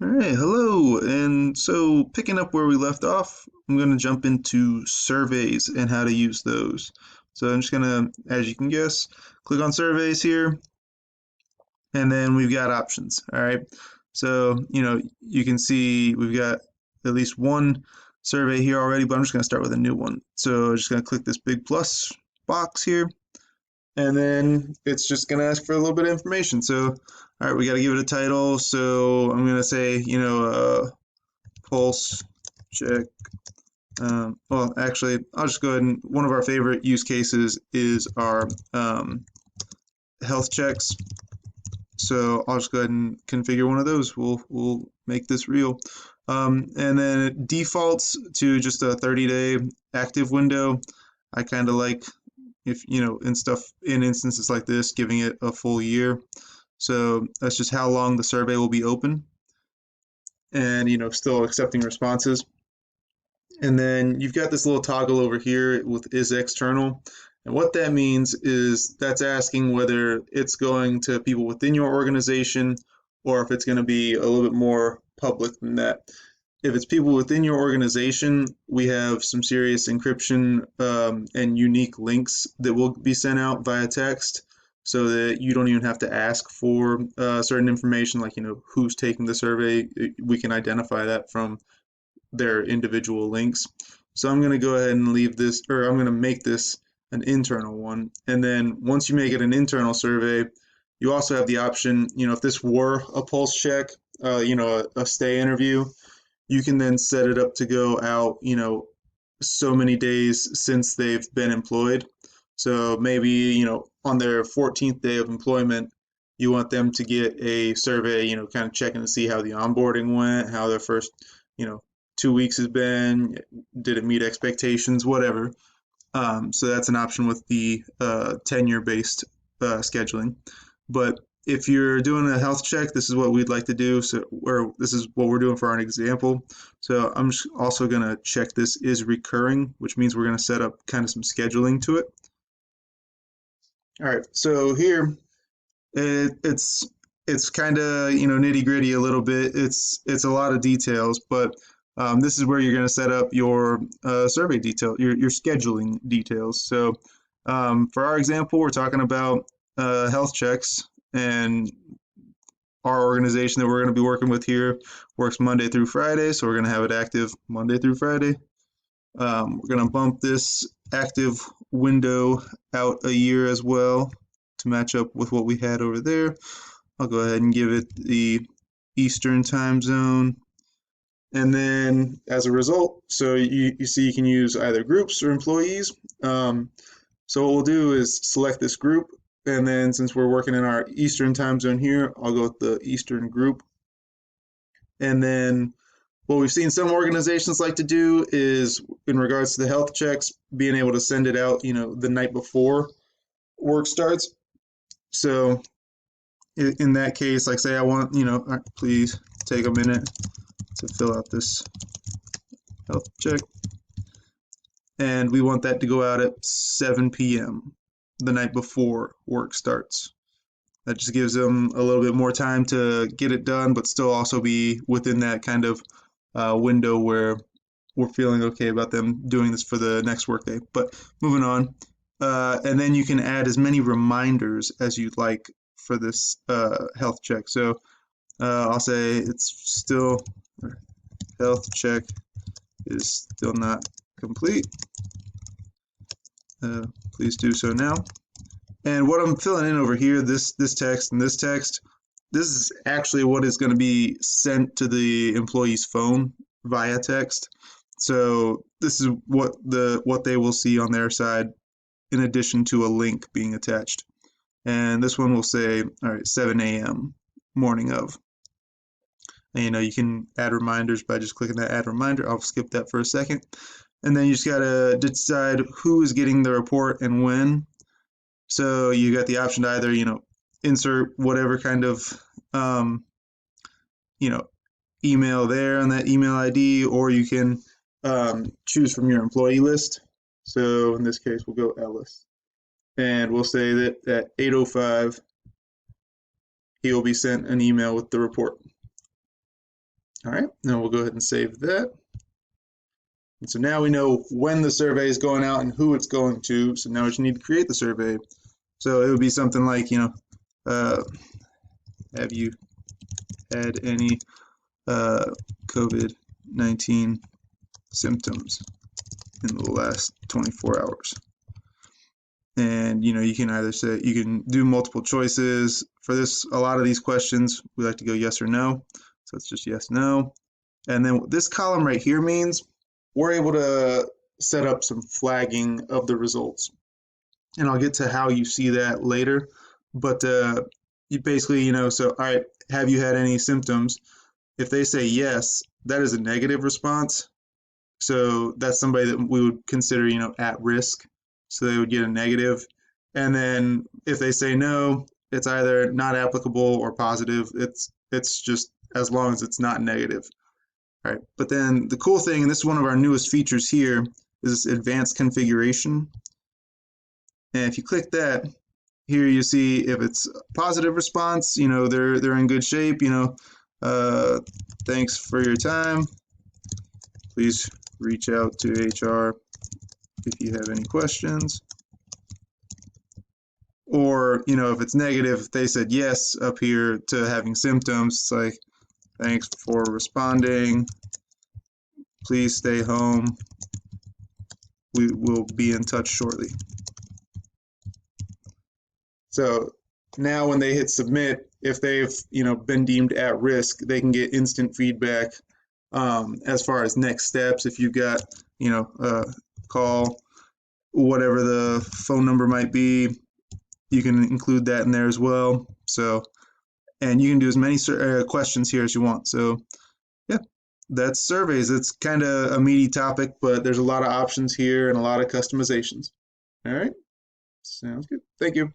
All right, hello. And so, picking up where we left off, I'm going to jump into surveys and how to use those. So, I'm just going to, as you can guess, click on surveys here, and then we've got options. All right. So, you can see we've got at least one survey here already, but I'm just going to start with a new one. So, I'm just going to click this big plus box here, and then it's just going to ask for a little bit of information. So, all right, we got to give it a title. So, I'm going to say, pulse check. Well, actually, I'll just go ahead and one of our favorite use cases is our health checks. So I'll just go ahead and configure one of those. We'll make this real. And then it defaults to just a 30-day active window. I kind of like if in instances like this, giving it a full year. So that's just how long the survey will be open, and still accepting responses. And then you've got this little toggle over here with is external. And what that means is that's asking whether it's going to people within your organization or if it's going to be a little bit more public than that. If it's people within your organization, we have some serious encryption and unique links that will be sent out via text so that you don't even have to ask for certain information like, who's taking the survey. We can identify that from their individual links. So I'm going to go ahead and leave this, or I'm going to make this an internal one. And then once you make it an internal survey, you also have the option, if this were a pulse check, a stay interview, you can then set it up to go out, so many days since they've been employed. So maybe, on their 14th day of employment, you want them to get a survey, kind of checking to see how the onboarding went, how their first, you know, 2 weeks has been, did it meet expectations, whatever. So that's an option with the tenure-based scheduling. But if you're doing a health check, this is what we'd like to do. So, or this is what we're doing for our example. So I'm just also going to check this is recurring, which means we're going to set up kind of some scheduling to it. All right. So here it's kind of nitty gritty a little bit. It's a lot of details, but this is where you're going to set up your survey detail, your scheduling details. So for our example, we're talking about health checks, and our organization that we're going to be working with here works Monday through Friday, so we're going to have it active Monday through Friday. We're going to bump this active window out a year as well to match up with what we had over there. I'll go ahead and give it the Eastern time zone. And then as a result, so you see you can use either groups or employees. So what we'll do is select this group, and then since we're working in our Eastern time zone here, I'll go with the Eastern group. And then what we've seen some organizations like to do is, in regards to the health checks, being able to send it out, the night before work starts. So in that case, like say I want, please take a minute to fill out this health check. And we want that to go out at 7 p.m. the night before work starts. That just gives them a little bit more time to get it done, but still also be within that kind of window where we're feeling okay about them doing this for the next workday. But moving on, and then you can add as many reminders as you'd like for this health check. So I'll say it's still health check is still not complete. Please do so now. And what I'm filling in over here, this text and this text, this is actually what is going to be sent to the employee's phone via text. So this is what they will see on their side, in addition to a link being attached. And this one will say, all right, 7 a.m. morning of. And you can add reminders by just clicking that add reminder. I'll skip that for a second. And then you just gotta decide who is getting the report and when. So you got the option to either, insert whatever kind of, you know, email there on that email ID, or you can choose from your employee list. So in this case, we'll go Ellis. And we'll say that at 8:05, he will be sent an email with the report. All right, then we'll go ahead and save that. And so now we know when the survey is going out and who it's going to. So now we just need to create the survey. So it would be something like, uh, have you had any COVID-19 symptoms in the last 24 hours? And you can either say, you can do multiple choices. For this, a lot of these questions, we like to go yes or no. So it's just yes, no. And then what this column right here means, we're able to set up some flagging of the results. And I'll get to how you see that later. But you basically, so, all right, have you had any symptoms? If they say yes, that is a negative response. So that's somebody that we would consider, at risk. So they would get a negative. And then if they say no, it's either not applicable or positive. It's just as long as it's not negative. All right. But then the cool thing, and this is one of our newest features here, is this advanced configuration. And if you click that, here you see if it's a positive response, they're in good shape, thanks for your time. Please reach out to HR if you have any questions. Or, if it's negative, if they said yes up here to having symptoms, it's like, thanks for responding. Please stay home. We will be in touch shortly. So now when they hit submit, if they've been deemed at risk, they can get instant feedback as far as next steps. If you've got a call, whatever the phone number might be, you can include that in there as well. So, and you can do as many questions here as you want. So yeah, that's surveys. It's kind of a meaty topic, but there's a lot of options here and a lot of customizations. All right, sounds good. Thank you.